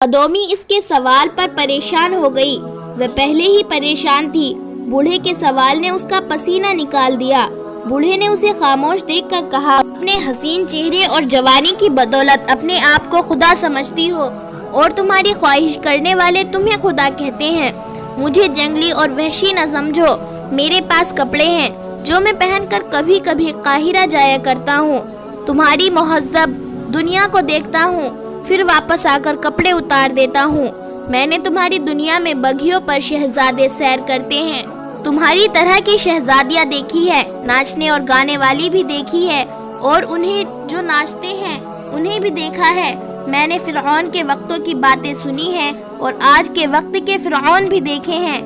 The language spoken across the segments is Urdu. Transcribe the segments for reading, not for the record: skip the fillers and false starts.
قدومی اس کے سوال پر پریشان ہو گئی۔ وہ پہلے ہی پریشان تھی۔ بوڑھے کے سوال نے اس کا پسینہ نکال دیا۔ بوڑھے نے اسے خاموش دیکھ کر کہا، اپنے حسین چہرے اور جوانی کی بدولت اپنے آپ کو خدا سمجھتی ہو اور تمہاری خواہش کرنے والے تمہیں خدا کہتے ہیں۔ مجھے جنگلی اور وحشی نہ سمجھو۔ میرے پاس کپڑے ہیں جو میں پہن کر کبھی کبھی قاہرہ جایا کرتا ہوں۔ تمہاری مہذب دنیا کو دیکھتا ہوں، پھر واپس آ کر کپڑے اتار دیتا ہوں۔ میں نے تمہاری دنیا میں بگھیوں پر شہزادے سیر کرتے ہیں، تمہاری طرح کی شہزادیاں دیکھی ہے، ناچنے اور گانے والی بھی دیکھی ہے، اور انہیں جو ناچتے ہیں انہیں بھی دیکھا ہے۔ میں نے فرعون کے وقتوں کی باتیں سنی ہیں اور آج کے وقت کے فرعون بھی دیکھے ہیں،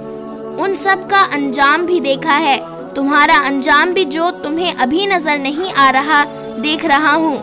ان سب کا انجام بھی دیکھا ہے۔ تمہارا انجام بھی جو تمہیں ابھی نظر نہیں آ رہا دیکھ رہا ہوں۔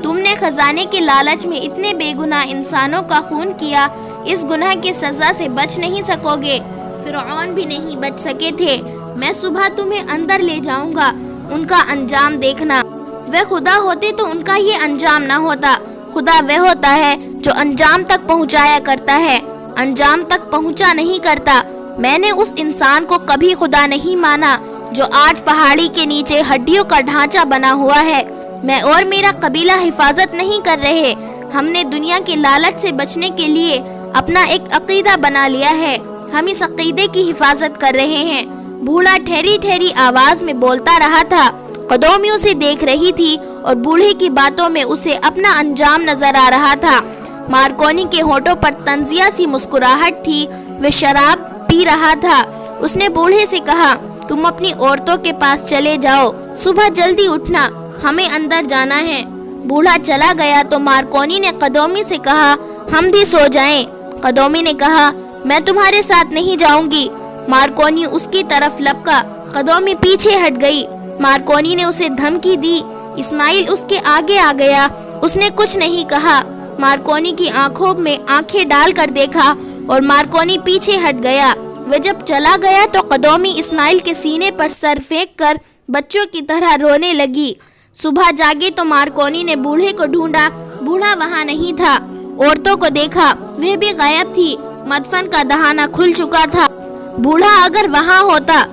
تم نے خزانے کے لالچ میں اتنے بے گناہ انسانوں کا خون کیا، اس گناہ کی سزا سے بچ نہیں سکو گے۔ فرعون بھی نہیں بچ سکے تھے۔ میں صبح تمہیں اندر لے جاؤں گا، ان کا انجام دیکھنا۔ وہ خدا ہوتے تو ان کا یہ انجام نہ ہوتا۔ خدا وہ ہوتا ہے جو انجام تک پہنچایا کرتا ہے، انجام تک پہنچا نہیں کرتا۔ میں نے اس انسان کو کبھی خدا نہیں مانا جو آج پہاڑی کے نیچے ہڈیوں کا ڈھانچہ بنا ہوا ہے۔ میں اور میرا قبیلہ حفاظت نہیں کر رہے۔ ہم نے دنیا کے لالچ سے بچنے کے لیے اپنا ایک عقیدہ بنا لیا ہے، ہم اس عقیدے کی حفاظت کر رہے ہیں۔ بوڑھا ٹھہری ٹھہری آواز میں بولتا رہا تھا۔ قدومی اسے دیکھ رہی تھی اور بوڑھے کی باتوں میں اسے اپنا انجام نظر آ رہا تھا۔ مارکونی کے ہونٹوں پر طنزیہ سی مسکراہٹ تھی، وہ شراب پی رہا تھا۔ اس نے بوڑھے سے کہا، تم اپنی عورتوں کے پاس چلے جاؤ، صبح جلدی اٹھنا، ہمیں اندر جانا ہے۔ بوڑھا چلا گیا تو مارکونی نے قدومی سے کہا، ہم بھی سو جائیں۔ قدومی نے کہا، میں تمہارے ساتھ نہیں جاؤں گی۔ مارکونی اس کی طرف لپکا، قدومی پیچھے ہٹ گئی۔ مارکونی نے اسے دھمکی دی۔ اسماعیل اس کے آگے آ گیا، اس نے کچھ نہیں کہا۔ مارکونی کی آنکھوں میں آنکھیں ڈال کر دیکھا اور مارکونی پیچھے ہٹ گیا۔ وہ جب چلا گیا تو قدومی اسماعیل کے سینے پر سر پھینک کر بچوں کی طرح رونے لگی۔ صبح جاگے تو مارکونی نے بوڑھے کو ڈھونڈا، بوڑھا وہاں نہیں تھا۔ عورتوں کو دیکھا، وہ بھی غائب تھی، مدفن کا دہانہ کھل چکا تھا۔ بوڑھا اگر وہاں ہوتا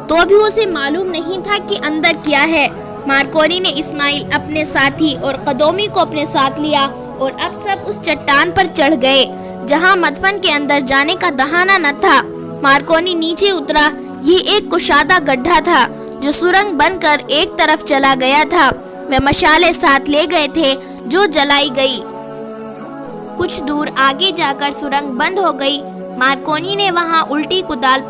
تو بھی اسے معلوم نہیں تھا کہ اندر کیا ہے۔ مارکونی نے اسماعیل اپنے ساتھی اور قدومی کو اپنے ساتھ لیا اور اب سب اس چٹان پر چڑھ گئے جہاں مدفن کے اندر جانے کا دہانہ نہ تھا۔ مارکونی نیچے اترا۔ یہ ایک کشادہ گڈھا تھا جو سرنگ بن کر ایک طرف چلا گیا تھا۔ وہ مشالیں ساتھ لے گئے تھے جو جلائی گئی۔ کچھ دور آگے جا کر سرنگ بند ہو گئی۔ مارکونی نے وہاں الٹی کدال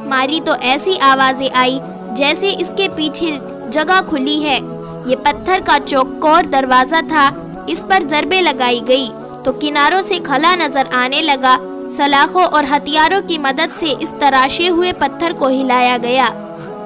ماری تو ایسی آوازیں آئی جیسے اس کے پیچھے جگہ کھلی ہے۔ یہ پتھر کا چوکور دروازہ تھا، اس پر ضربیں لگائی گئی تو کناروں سے کھلا نظر آنے لگا۔ سلاخوں اور ہتھیاروں کی مدد سے اس تراشے ہوئے پتھر کو ہلایا گیا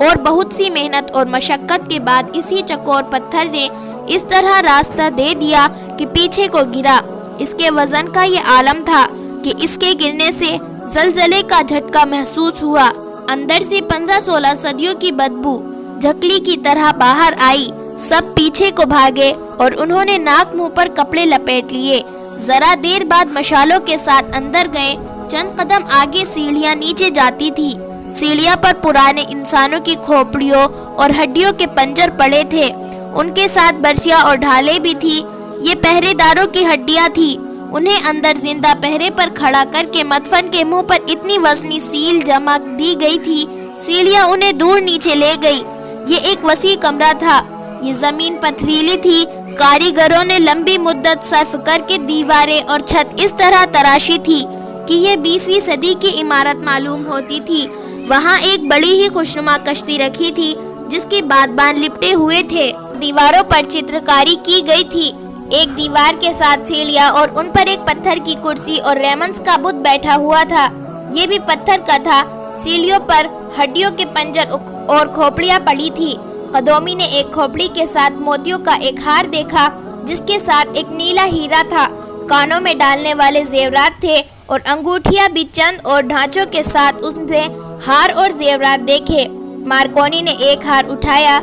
اور بہت سی محنت اور مشقت کے بعد اسی چکور پتھر نے اس طرح راستہ دے دیا کہ پیچھے کو گرا۔ اس کے وزن کا یہ عالم تھا کہ اس کے گرنے سے زلزلے کا جھٹکا محسوس ہوا۔ اندر سے 15-16 صدیوں کی بدبو جھکلی کی طرح باہر آئی۔ سب پیچھے کو بھاگے اور انہوں نے ناک منہ پر کپڑے لپیٹ لیے۔ ذرا دیر بعد مشالوں کے ساتھ اندر گئے۔ چند قدم آگے سیڑھیاں نیچے جاتی تھی۔ سیڑھیاں پر پرانے انسانوں کی کھوپڑیوں اور ہڈیوں کے پنجر پڑے تھے، ان کے ساتھ برچیاں اور ڈھالیں بھی تھی۔ یہ پہرے داروں کی ہڈیاں تھی۔ انہیں اندر زندہ پہرے پر کھڑا کر کے مدفن کے منہ پر اتنی وزنی سیل جمع دی گئی تھی، سیڑھیاں انہیں دور نیچے لے گئی۔ یہ ایک وسیع کمرہ تھا۔ یہ زمین پتھریلی تھی۔ کاریگروں نے لمبی مدت صرف کر کے دیواریں اور چھت اس طرح تراشی تھی کہ یہ 20ویں صدی کی عمارت معلوم ہوتی تھی۔ وہاں ایک بڑی ہی خوشنما کشتی رکھی تھی جس کے بادبان لپٹے ہوئے تھے۔ دیواروں پر چترکاری کی گئی تھی۔ ایک دیوار کے ساتھ سیڑھیاں اور ان پر ایک پتھر کی کرسی اور ریمنس کا بت بیٹھا ہوا تھا، یہ بھی پتھر کا تھا۔ سیڑھیوں پر ہڈیوں کے پنجر اور کھوپڑیاں پڑی تھی۔ قدومی نے ایک کھوپڑی کے ساتھ موتیوں کا ایک ہار دیکھا جس کے ساتھ ایک نیلا ہیرا تھا۔ کانوں میں ڈالنے والے زیورات تھے اور انگوٹھیاں بھی چند اور ڈھانچوں کے ساتھ ان سے ہار اور زیورات دیکھے۔ مارکونی نے ایک ہار اٹھایا۔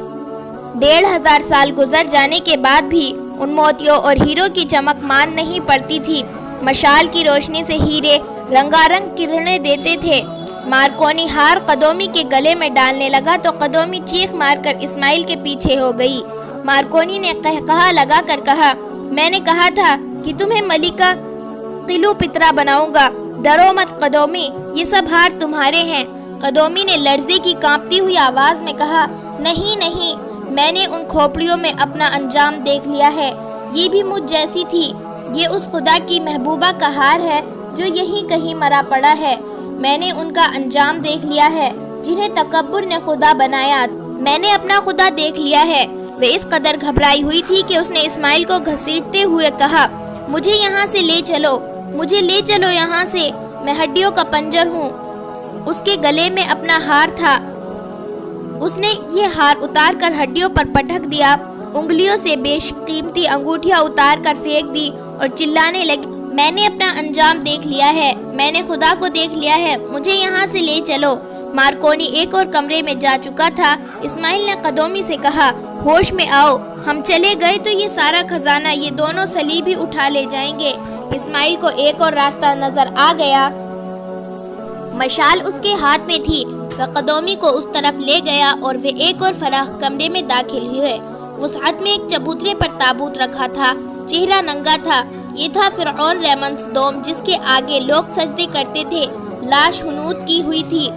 1500 سال گزر جانے کے بعد بھی ان موتیوں اور ہیروں کی چمک مان نہیں پڑتی تھی۔ مشال کی روشنی سے ہیرے رنگارنگ کرنیں دیتے تھے۔ مارکونی ہار قدومی کے گلے میں ڈالنے لگا تو قدومی چیخ مار کر اسماعیل کے پیچھے ہو گئی۔ مارکونی نے قہقہا لگا کر کہا، میں نے کہا تھا کہ تمہیں ملکہ قلیوپترا بناؤں گا، ڈرو مت قدومی، یہ سب ہار تمہارے ہیں۔ قدومی نے لرزے کی کانپتی ہوئی آواز میں کہا، نہیں نہیں، میں نے ان کھوپڑیوں میں اپنا انجام دیکھ لیا ہے، یہ بھی مجھ جیسی تھی، یہ اس خدا کی محبوبہ کا ہار ہے جو یہیں کہیں مرا پڑا ہے، میں نے ان کا انجام دیکھ لیا ہے جنہیں تکبر نے خدا بنایا، میں نے اپنا خدا دیکھ لیا ہے۔ وہ اس قدر گھبرائی ہوئی تھی کہ اس نے اسماعیل کو گھسیٹتے ہوئے کہا، مجھے یہاں سے لے چلو، مجھے لے چلو یہاں سے، میں ہڈیوں کا پنجر ہوں۔ اس کے گلے میں اپنا ہار تھا، اس نے یہ ہار اتار کر ہڈیوں پر پٹک دیا، انگلیوں سے بیش قیمتی انگوٹھیاں اتار کر پھینک دی اور چلانے لگی، میں نے اپنا انجام دیکھ لیا ہے، میں نے خدا کو دیکھ لیا ہے، مجھے یہاں سے لے چلو۔ مارکونی ایک اور کمرے میں جا چکا تھا۔ اسماعیل نے قدومی سے کہا، ہوش میں آؤ، ہم چلے گئے تو یہ سارا خزانہ یہ دونوں صلیبی اٹھا لے جائیں گے۔ اسماعیل کو ایک اور راستہ نظر آ گیا، مشال اس کے ہاتھ میں تھی، وہ قدومی کو اس طرف لے گیا اور وہ ایک اور فراخ کمرے میں داخل ہوئے۔ وسعت میں ایک چبوترے پر تابوت رکھا تھا، چہرہ ننگا تھا، یہ تھا فرعون ریمنس دوم جس کے آگے لوگ سجدے کرتے تھے، لاش ہنوت کی ہوئی تھی،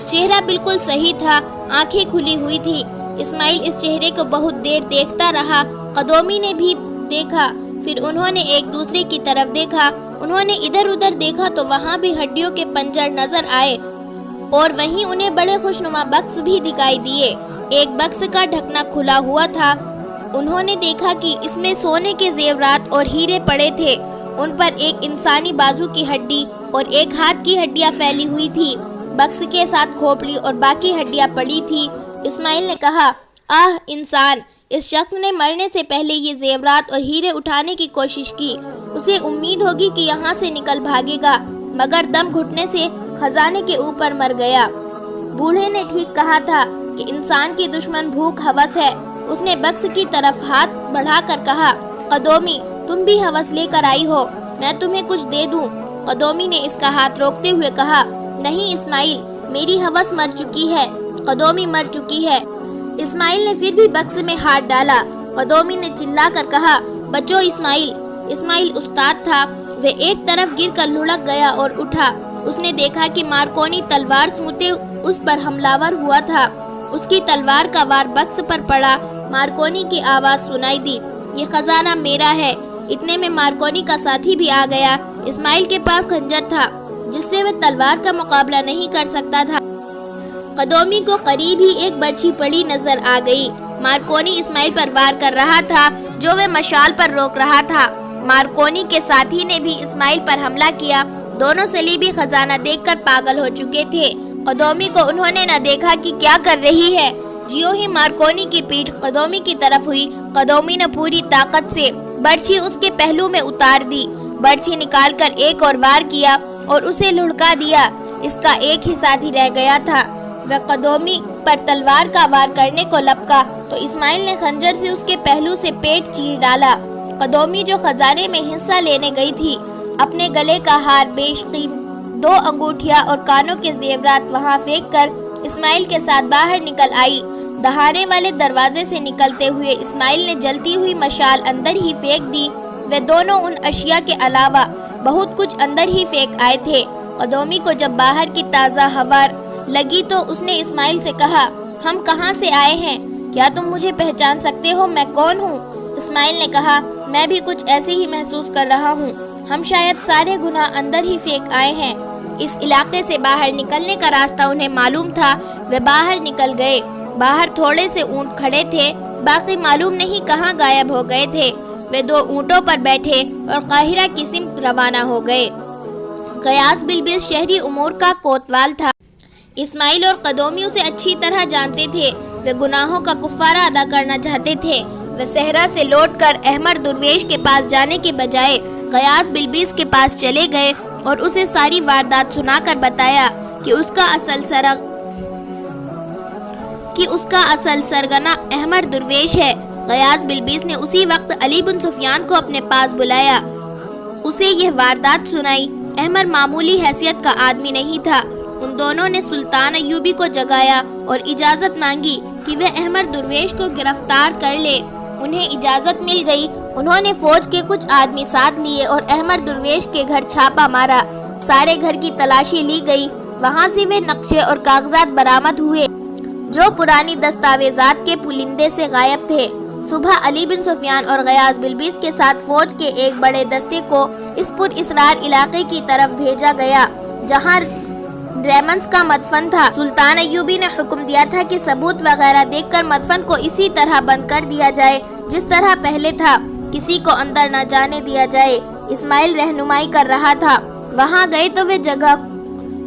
چہرہ بالکل صحیح تھا، آنکھیں کھلی ہوئی تھی۔ اسماعیل اس چہرے کو بہت دیر دیکھتا رہا، قدومی نے بھی دیکھا، پھر انہوں نے ایک دوسرے کی طرف دیکھا، انہوں نے ادھر ادھر دیکھا تو وہاں بھی ہڈیوں کے پنجر نظر آئے اور وہیں انہیں بڑے خوشنما بکس بھی دکھائی دیے۔ ایک بکس کا ڈھکنا کھلا ہوا تھا، انہوں نے دیکھا کہ اس میں سونے کے زیورات اور ہیرے پڑے تھے، ان پر ایک انسانی بازو کی ہڈی اور ایک ہاتھ کی ہڈیاں پھیلی ہوئی تھی، بکس کے ساتھ کھوپڑی اور باقی ہڈیاں پڑی تھی۔ اسماعیل نے کہا، آہ انسان، اس شخص نے مرنے سے پہلے یہ زیورات اور ہیرے اٹھانے کی کوشش کی، اسے امید ہوگی کہ یہاں سے نکل بھاگے گا، مگر دم گھٹنے سے خزانے کے اوپر مر گیا۔ بوڑھے نے ٹھیک کہا تھا کہ انسان کی دشمن بھوک ہوس ہے۔ اس نے بکس کی طرف ہاتھ بڑھا کر کہا، قدومی تم بھی ہوس لے کر آئی ہو، میں تمہیں کچھ دے دوں۔ قدومی نے اس کا ہاتھ روکتے ہوئے کہا، نہیں اسماعیل، میری ہوس مر چکی ہے، قدومی مر چکی ہے۔ اسماعیل نے پھر بھی بکس میں ہاتھ ڈالا، قدومی نے چلا کر کہا، بچو اسماعیل۔ اسماعیل استاد تھا، وہ ایک طرف گر کر لڑک گیا اور اٹھا، اس نے دیکھا کہ مارکونی تلوار سونتے اس پر حملہ ہوا تھا، اس کی تلوار کا وار بکس پر پڑا، مارکونی کی آواز سنائی دی، یہ خزانہ میرا ہے۔ اتنے میں مارکونی کا ساتھی بھی آ گیا، اسماعیل کے پاس خنجر تھا جس سے وہ تلوار کا مقابلہ نہیں کر سکتا تھا۔ قدومی کو قریب ہی ایک برچھی پڑی نظر آ گئی، مارکونی اسماعیل پر وار کر رہا تھا جو وہ مشال پر روک رہا تھا۔ مارکونی کے ساتھی نے بھی اسماعیل پر حملہ کیا، دونوں صلیبی خزانہ دیکھ کر پاگل ہو چکے تھے۔ قدومی کو انہوں نے نہ دیکھا کہ کیا کر رہی ہے، جیوں ہی مارکونی کی پیٹھ قدومی کی طرف ہوئی، قدومی نے پوری طاقت سے برچھی اس کے پہلو میں اتار دی، برچھی نکال کر ایک اور وار کیا اور اسے لڑکا دیا، اس کا ایک ہی ساتھی رہ گیا تھا۔ وہ قدومی پر تلوار کا وار کرنے کو لپکا تو اسماعیل نے خنجر سے اس کے پہلو سے پیٹ چیر ڈالا۔ قدومی جو خزانے میں حصہ لینے گئی تھی، اپنے گلے کا ہار، بیش قیمتی 2 انگوٹھیاں اور کانوں کے زیورات وہاں پھینک کر اسماعیل کے ساتھ باہر نکل آئی۔ دہانے والے دروازے سے نکلتے ہوئے اسماعیل نے جلتی ہوئی مشال اندر ہی پھینک دی، وہ دونوں ان اشیاء کے علاوہ بہت کچھ اندر ہی پھینک آئے تھے۔ قدومی کو جب باہر کی تازہ ہوا لگی تو اس نے اسماعیل سے کہا، ہم کہاں سے آئے ہیں؟ کیا تم مجھے پہچان سکتے ہو میں کون ہوں؟ اسماعیل نے کہا، میں بھی کچھ ایسے ہی محسوس کر رہا ہوں، ہم شاید سارے گناہ اندر ہی پھینک آئے ہیں۔ اس علاقے سے باہر نکلنے کا راستہ انہیں معلوم تھا، وہ باہر نکل گئے۔ باہر تھوڑے سے اونٹ کھڑے تھے، باقی معلوم نہیں کہاں غائب ہو گئے تھے۔ وہ 2 اونٹوں پر بیٹھے اور قاہرہ کی سمت روانہ ہو گئے۔ غیاث بلبیس شہری امور کا کوتوال تھا، اسماعیل اور قدومی اسے اچھی طرح جانتے تھے، وہ گناہوں کا کفارہ ادا کرنا چاہتے تھے۔ وہ صحرا سے لوٹ کر احمر درویش کے پاس جانے کے بجائے غیاث بلبیس کے پاس چلے گئے اور اسے ساری واردات سنا کر بتایا کہ اس کا اصل سرگنا احمر درویش ہے۔ غیاث بلبیس نے اسی وقت علی بن سفیان کو اپنے پاس بلایا اسے یہ واردات سنائی۔ احمر معمولی حیثیت کا آدمی نہیں تھا۔ ان دونوں نے سلطان ایوبی کو جگایا اور اجازت مانگی کہ وہ احمر درویش کو گرفتار کر لے۔ انہیں اجازت مل گئی۔ انہوں نے فوج کے کچھ آدمی ساتھ لیے اور احمر درویش کے گھر چھاپا مارا۔ سارے گھر کی تلاشی لی گئی۔ وہاں سے وہ نقشے اور کاغذات برآمد ہوئے جو پرانی دستاویزات کے پولندے سے غائب تھے۔ صبح علی بن سفیان اور غیاث بلبیس کے ساتھ فوج کے ایک بڑے دستے کو اس پر اسرار علاقے کی طرف بھیجا گیا جہاں ریمنز کا مدفن تھا۔ سلطان ایوبی نے حکم دیا تھا کہ ثبوت وغیرہ دیکھ کر مدفن کو اسی طرح بند کر دیا جائے جس طرح پہلے تھا، کسی کو اندر نہ جانے دیا جائے۔ اسماعیل رہنمائی کر رہا تھا۔ وہاں گئے تو وہ جگہ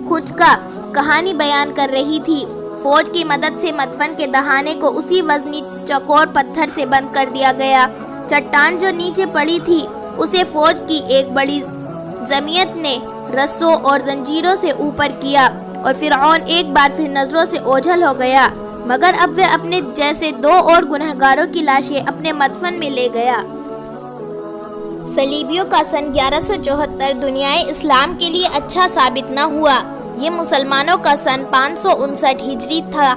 کچھ کا کہانی بیان کر رہی تھی۔ فوج کی مدد سے مدفن کے دہانے کو اسی وزنی چکور پتھر سے بند کر دیا گیا۔ چٹان جو نیچے پڑی تھی اسے فوج کی ایک بڑی جمعیت نے رسوں اور زنجیروں سے اوپر کیا اور فرعون ایک بار پھر نظروں سے اوجھل ہو گیا، مگر اب وہ اپنے جیسے 2 اور گنہگاروں کی لاشیں اپنے مدفن میں لے گیا۔ صلیبیوں کا سن 1174 دنیائے اسلام کے لیے اچھا ثابت نہ ہوا۔ یہ مسلمانوں کا سن 559 ہجری تھا۔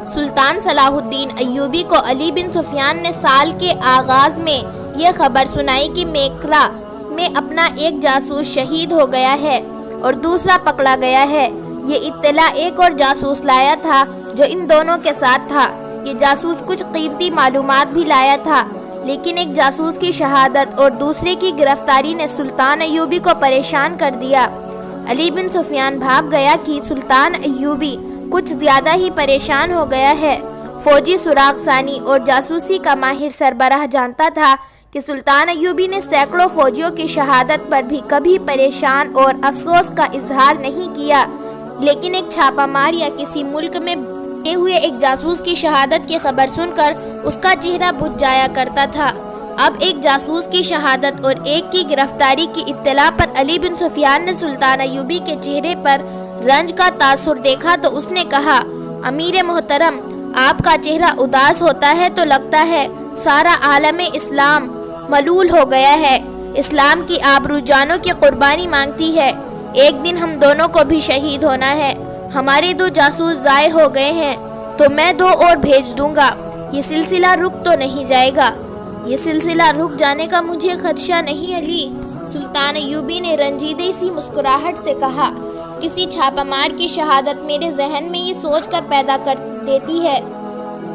سلطان صلاح الدین ایوبی کو علی بن سفیان نے سال کے آغاز میں یہ خبر سنائی کہ میکرا میں اپنا ایک جاسوس شہید ہو گیا ہے اور دوسرا پکڑا گیا ہے۔ یہ اطلاع ایک اور جاسوس لایا تھا جو ان دونوں کے ساتھ تھا۔ یہ جاسوس کچھ قیمتی معلومات بھی لایا تھا، لیکن ایک جاسوس کی شہادت اور دوسرے کی گرفتاری نے سلطان ایوبی کو پریشان کر دیا۔ علی بن سفیان بھاپ گیا کہ سلطان ایوبی کچھ زیادہ ہی پریشان ہو گیا ہے۔ فوجی سراغ ثانی اور جاسوسی کا ماہر سربراہ جانتا تھا کہ سلطان ایوبی نے سینکڑوں فوجیوں کی شہادت پر بھی کبھی پریشان اور افسوس کا اظہار نہیں کیا، لیکن ایک چھاپا مار یا کسی ملک میں بھٹکے ہوئے ایک جاسوس کی شہادت کی خبر سن کر اس کا چہرہ بجھ جایا کرتا تھا۔ اب ایک جاسوس کی شہادت اور ایک کی گرفتاری کی اطلاع پر علی بن سفیان نے سلطان ایوبی کے چہرے پر رنج کا تاثر دیکھا تو اس نے کہا، امیر محترم، آپ کا چہرہ اداس ہوتا ہے تو لگتا ہے سارا عالم اسلام ملول ہو گیا ہے۔ اسلام کی آبرو جانوں کی قربانی مانگتی ہے۔ ایک دن ہم دونوں کو بھی شہید ہونا ہے۔ ہمارے 2 جاسوس ضائع ہو گئے ہیں تو میں 2 اور بھیج دوں گا۔ یہ سلسلہ رک تو نہیں جائے گا۔ یہ سلسلہ رک جانے کا مجھے خدشہ نہیں علی۔ سلطان ایوبی نے رنجیدہ سی مسکراہٹ سے کہا، کسی چھاپا مار کی شہادت میرے ذہن میں یہ سوچ کر پیدا کر دیتی ہے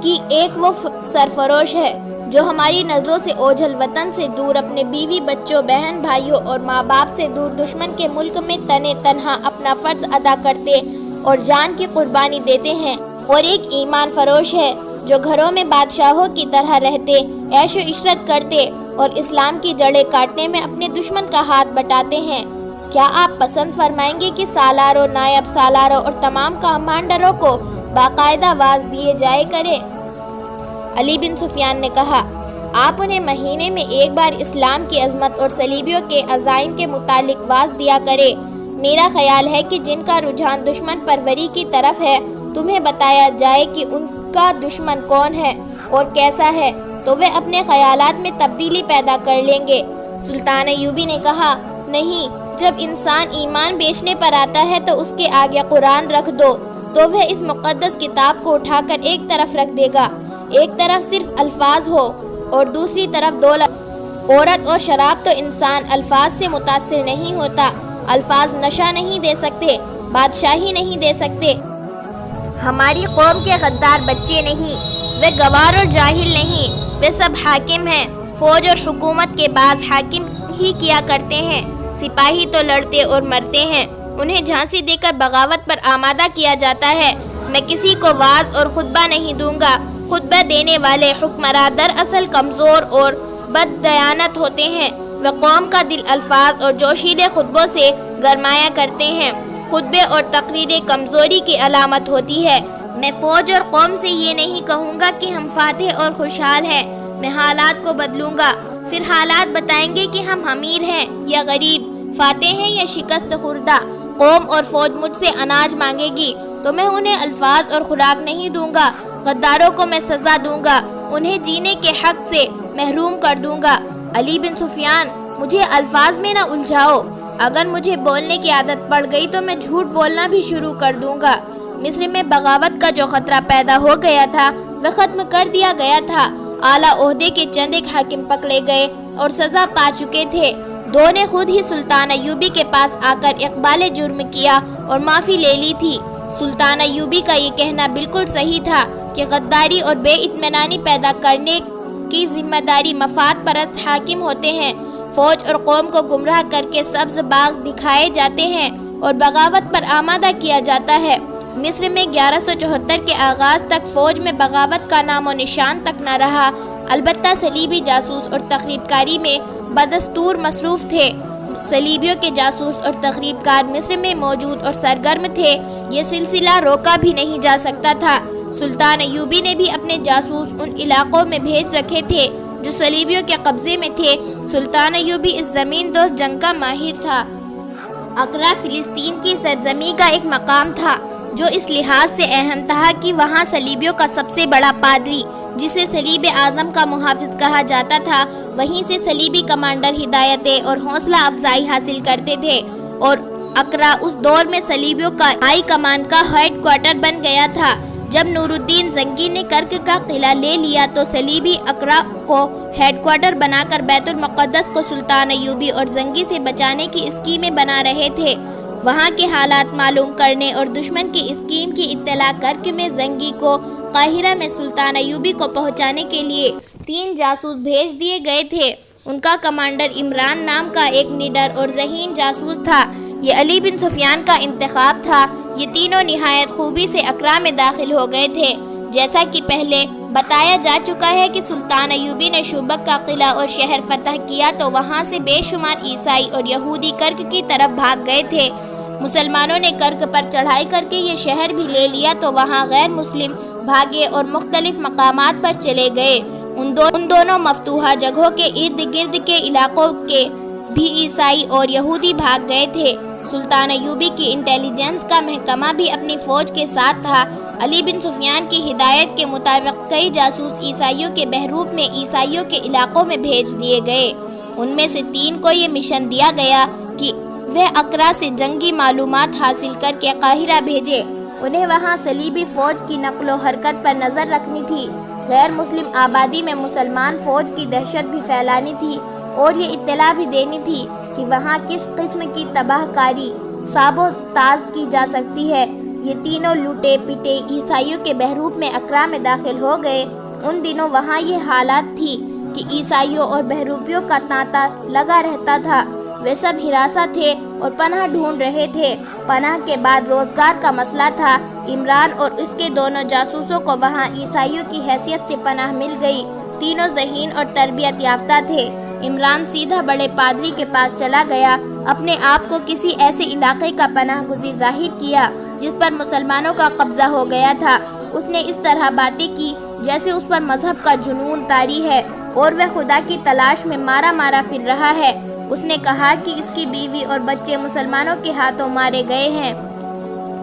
کہ ایک وہ سرفروش ہے جو ہماری نظروں سے اوجھل وطن سے دور اپنے بیوی بچوں بہن بھائیوں اور ماں باپ سے دور دشمن کے ملک میں تنے تنہا اپنا فرض ادا کرتے اور جان کی قربانی دیتے ہیں، اور ایک ایمان فروش ہے جو گھروں میں بادشاہوں کی طرح رہتے، عیش و عشرت کرتے اور اسلام کی جڑیں کاٹنے میں اپنے دشمن کا ہاتھ بٹاتے ہیں۔ کیا آپ پسند فرمائیں گے کہ سالاروں، نائب سالاروں اور تمام کمانڈروں کو باقاعدہ واز دیے جائے کرے؟ علی بن سفیان نے کہا، آپ انہیں مہینے میں ایک بار اسلام کی عظمت اور صلیبیوں کے عزائم کے متعلق واز دیا کرے۔ میرا خیال ہے کہ جن کا رجحان دشمن پروری کی طرف ہے، تمہیں بتایا جائے کہ ان کا دشمن کون ہے اور کیسا ہے، تو وہ اپنے خیالات میں تبدیلی پیدا کر لیں گے۔ سلطان ایوبی نے کہا، نہیں، جب انسان ایمان بیچنے پر آتا ہے تو اس کے آگے قرآن رکھ دو تو وہ اس مقدس کتاب کو اٹھا کر ایک طرف رکھ دے گا۔ ایک طرف صرف الفاظ ہو اور دوسری طرف دولت، عورت اور شراب، تو انسان الفاظ سے متاثر نہیں ہوتا۔ الفاظ نشہ نہیں دے سکتے، بادشاہی نہیں دے سکتے۔ ہماری قوم کے غدار بچے نہیں، وہ گوار اور جاہل نہیں، وہ سب حاکم ہیں۔ فوج اور حکومت کے بعض حاکم ہی کیا کرتے ہیں، سپاہی تو لڑتے اور مرتے ہیں، انہیں جھانسی دے کر بغاوت پر آمادہ کیا جاتا ہے۔ میں کسی کو واعظ اور خطبہ نہیں دوں گا۔ خطبہ دینے والے حکمراں دراصل کمزور اور بد دیانت ہوتے ہیں، وہ قوم کا دل الفاظ اور جوشیلے خطبوں سے گرمایا کرتے ہیں۔ خطبے اور تقریریں کمزوری کی علامت ہوتی ہے۔ میں فوج اور قوم سے یہ نہیں کہوں گا کہ ہم فاتح اور خوشحال ہیں، میں حالات کو بدلوں گا، پھر حالات بتائیں گے کہ ہم امیر ہیں یا غریب، فاتح ہیں یا شکست خوردہ۔ قوم اور فوج مجھ سے اناج مانگے گی تو میں انہیں الفاظ اور خوراک نہیں دوں گا، غداروں کو میں سزا دوں گا، انہیں جینے کے حق سے محروم کر دوں گا۔ علی بن سفیان، مجھے الفاظ میں نہ الجھاؤ، اگر مجھے بولنے کی عادت پڑ گئی تو میں جھوٹ بولنا بھی شروع کر دوں گا۔ مصر میں بغاوت کا جو خطرہ پیدا ہو گیا تھا وہ ختم کر دیا گیا تھا۔ اعلیٰ عہدے کے چند ایک حاکم پکڑے گئے اور سزا پا چکے تھے۔ دو نے خود ہی سلطان ایوبی کے پاس آ کر اقبال جرم کیا اور معافی لے لی تھی۔ سلطان ایوبی کا یہ کہنا بالکل صحیح تھا کہ غداری اور بے اطمینانی پیدا کرنے کی ذمہ داری مفاد پرست حاکم ہوتے ہیں۔ فوج اور قوم کو گمراہ کر کے سبز باغ دکھائے جاتے ہیں اور بغاوت پر آمادہ کیا جاتا ہے۔ مصر میں 1174 کے آغاز تک فوج میں بغاوت کا نام و نشان تک نہ رہا، البتہ صلیبی جاسوس اور تخریب کاری میں بدستور مصروف تھے۔ صلیبیوں کے جاسوس اور تخریب کار مصر میں موجود اور سرگرم تھے، یہ سلسلہ روکا بھی نہیں جا سکتا تھا۔ سلطان ایوبی نے بھی اپنے جاسوس ان علاقوں میں بھیج رکھے تھے جو صلیبیوں کے قبضے میں تھے۔ سلطان ایوبی اس زمین دوست جنگ کا ماہر تھا۔ اقرا فلسطین کی سرزمین کا ایک مقام تھا جو اس لحاظ سے اہم تھا کہ وہاں صلیبیوں کا سب سے بڑا پادری، جسے صلیب اعظم کا محافظ کہا جاتا تھا، وہیں سے صلیبی کمانڈر ہدایتیں اور حوصلہ افزائی حاصل کرتے تھے، اور اقرا اس دور میں صلیبیوں کا ہائی کمان کا ہیڈ کوارٹر بن گیا تھا۔ جب نور الدین زنگی نے کرک کا قلعہ لے لیا تو صلیبی اقرا کو ہیڈ کوارٹر بنا کر بیت المقدس کو سلطان ایوبی اور زنگی سے بچانے کی اسکیمیں بنا رہے تھے۔ وہاں کے حالات معلوم کرنے اور دشمن کی اسکیم کی اطلاع کرک میں زنگی کو قاہرہ میں سلطان ایوبی کو پہنچانے کے لیے 3 جاسوس بھیج دیے گئے تھے۔ ان کا کمانڈر عمران نام کا ایک نڈر اور ذہین جاسوس تھا۔ یہ علی بن سفیان کا انتخاب تھا۔ یہ تینوں نہایت خوبی سے اقرا میں داخل ہو گئے تھے۔ جیسا کہ پہلے بتایا جا چکا ہے کہ سلطان ایوبی نے شوبک کا قلعہ اور شہر فتح کیا تو وہاں سے بے شمار عیسائی اور یہودی کرک کی طرف بھاگ گئے تھے۔ مسلمانوں نے کرک پر چڑھائی کر کے یہ شہر بھی لے لیا تو وہاں غیر مسلم بھاگے اور مختلف مقامات پر چلے گئے۔ ان دونوں مفتوحہ جگہوں کے ارد گرد کے علاقوں کے بھی عیسائی اور یہودی بھاگ گئے تھے۔ سلطان ایوبی کی انٹیلیجنس کا محکمہ بھی اپنی فوج کے ساتھ تھا۔ علی بن سفیان کی ہدایت کے مطابق کئی جاسوس عیسائیوں کے بحروب میں عیسائیوں کے علاقوں میں بھیج دیے گئے۔ ان میں سے 3 کو یہ مشن دیا گیا کہ وہ اقرا سے جنگی معلومات حاصل کر کے قاہرہ بھیجے۔ انہیں وہاں صلیبی فوج کی نقل و حرکت پر نظر رکھنی تھی، غیر مسلم آبادی میں مسلمان فوج کی دہشت بھی پھیلانی تھی اور یہ اطلاع بھی دینی تھی کہ وہاں کس قسم کی تباہ کاری ساب و تاز کی جا سکتی ہے۔ یہ تینوں لوٹے پٹے عیسائیوں کے بحروب میں اقرا میں داخل ہو گئے۔ ان دنوں وہاں یہ حالات تھی کہ عیسائیوں اور بحروبیوں کا تانتا لگا رہتا تھا۔ وہ سب ہراساں تھے اور پناہ ڈھونڈ رہے تھے۔ پناہ کے بعد روزگار کا مسئلہ تھا۔ عمران اور اس کے دونوں جاسوسوں کو وہاں عیسائیوں کی حیثیت سے پناہ مل گئی۔ تینوں ذہین اور تربیت یافتہ تھے۔ عمران سیدھا بڑے پادری کے پاس چلا گیا، اپنے آپ کو کسی ایسے علاقے کا پناہ گزین ظاہر کیا جس پر مسلمانوں کا قبضہ ہو گیا تھا۔ اس نے اس طرح باتیں کی جیسے اس پر مذہب کا جنون طاری ہے اور وہ خدا کی تلاش میں مارا پھر رہا ہے۔ اس نے کہا کہ اس کی بیوی اور بچے مسلمانوں کے ہاتھوں مارے گئے ہیں۔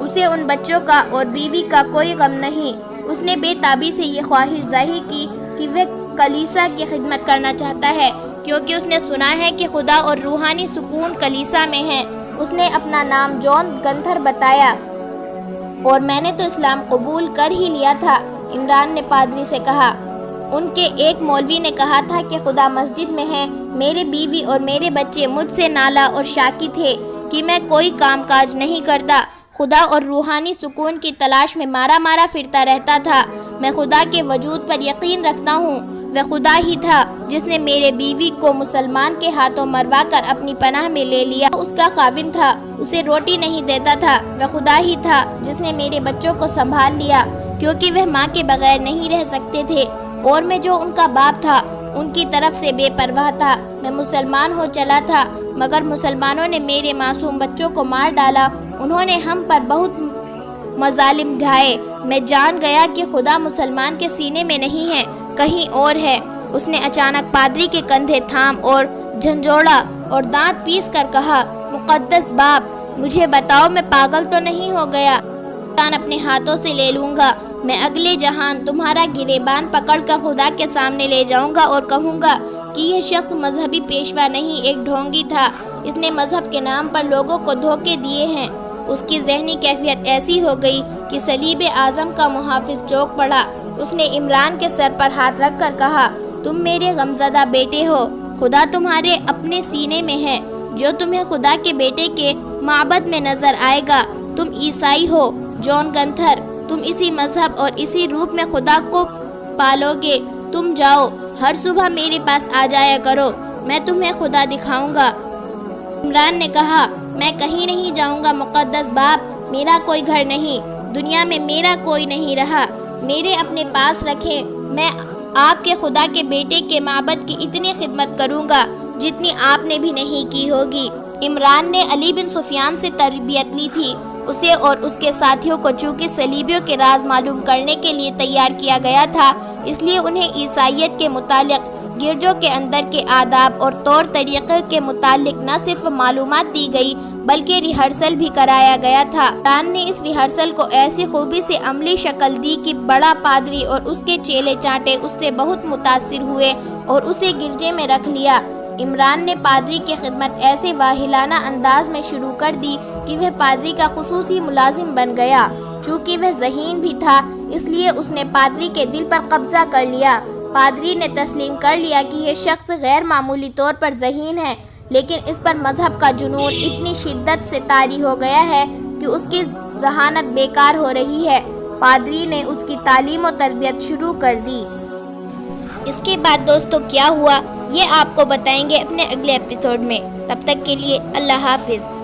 اسے ان بچوں کا اور بیوی کا کوئی غم نہیں۔ اس نے بے تابی سے یہ خواہش ظاہر کی کہ وہ کلیسا کی خدمت کرنا چاہتا ہے، کیونکہ اس نے سنا ہے کہ خدا اور روحانی سکون کلیسا میں ہے۔ اس نے اپنا نام جون گنتھر بتایا اور میں نے تو اسلام قبول کر ہی لیا تھا، عمران نے پادری سے کہا۔ ان کے ایک مولوی نے کہا تھا کہ خدا مسجد میں ہے، میرے بیوی اور میرے بچے مجھ سے نالا اور شاکی تھے کہ میں کوئی کام کاج نہیں کرتا، خدا اور روحانی سکون کی تلاش میں مارا پھرتا رہتا تھا۔ میں خدا کے وجود پر یقین رکھتا ہوں، وہ خدا ہی تھا جس نے میرے بیوی کو مسلمان کے ہاتھوں مروا کر اپنی پناہ میں لے لیا۔ اس کا خاوند تھا، اسے روٹی نہیں دیتا تھا، وہ خدا ہی تھا جس نے میرے بچوں کو سنبھال لیا، کیونکہ وہ ماں کے بغیر نہیں رہ سکتے تھے، اور میں جو ان کا باپ تھا ان کی طرف سے بے پرواہ تھا۔ میں مسلمان ہو چلا تھا، مگر مسلمانوں نے میرے معصوم بچوں کو مار ڈالا۔ انہوں نے ہم پر بہت مظالم ڈھائے۔ میں جان گیا کہ خدا مسلمان کے سینے میں نہیں ہے، کہیں اور ہے۔ اس نے اچانک پادری کے کندھے تھام اور جھنجھوڑا اور دانت پیس کر کہا، مقدس باپ، مجھے بتاؤ میں پاگل تو نہیں ہو گیا؟ جان اپنے ہاتھوں سے لے لوں گا، میں اگلے جہان تمہارا گریبان پکڑ کر خدا کے سامنے لے جاؤں گا اور کہوں گا کہ کہ یہ شخص مذہبی پیشوا نہیں، ایک ڈھونگی تھا۔ اس نے مذہب کے نام پر لوگوں کو دھوکے دیے ہیں۔ اس کی ذہنی کیفیت ایسی ہو گئی کہ صلیب اعظم کا محافظ چوک پڑا۔ اس نے عمران کے سر پر ہاتھ رکھ کر کہا، تم میرے غمزدہ بیٹے ہو، خدا تمہارے اپنے سینے میں ہے، جو تمہیں خدا کے بیٹے کے معبد میں نظر آئے گا۔ تم عیسائی ہو، جان گنتھر، تم اسی مذہب اور اسی روپ میں خدا کو پالو گے۔ تم جاؤ، ہر صبح میرے پاس آ جایا کرو، میں تمہیں خدا دکھاؤں گا۔ عمران نے کہا، میں کہیں نہیں جاؤں گا مقدس باپ، میرا کوئی گھر نہیں، دنیا میں میرا کوئی نہیں رہا، میرے اپنے پاس رکھیں، میں آپ کے خدا کے بیٹے کے معبد کی اتنی خدمت کروں گا جتنی آپ نے بھی نہیں کی ہوگی۔ عمران نے علی بن سفیان سے تربیت لی تھی۔ اسے اور اس کے ساتھیوں کو چونکہ صلیبیوں کے راز معلوم کرنے کے لیے تیار کیا گیا تھا، اس لیے انہیں عیسائیت کے متعلق گرجوں کے اندر کے آداب اور طور طریقے کے متعلق نہ صرف معلومات دی گئی بلکہ ریہرسل بھی کرایا گیا تھا۔ عمران نے اس ریہرسل کو ایسی خوبی سے عملی شکل دی کہ بڑا پادری اور اس کے چیلے چانٹے اس سے بہت متاثر ہوئے اور اسے گرجے میں رکھ لیا۔ عمران نے پادری کی خدمت ایسے واہلانہ انداز میں شروع کر دی کہ وہ پادری کا خصوصی ملازم بن گیا۔ چونکہ وہ ذہین بھی تھا، اس لیے اس نے پادری کے دل پر قبضہ کر لیا۔ پادری نے تسلیم کر لیا کہ یہ شخص غیر معمولی طور پر ذہین ہے، لیکن اس پر مذہب کا جنون اتنی شدت سے طاری ہو گیا ہے کہ اس کی ذہانت بیکار ہو رہی ہے۔ پادری نے اس کی تعلیم و تربیت شروع کر دی۔ اس کے بعد دوستو کیا ہوا، یہ آپ کو بتائیں گے اپنے اگلے ایپیسوڈ میں۔ تب تک کے لیے اللہ حافظ۔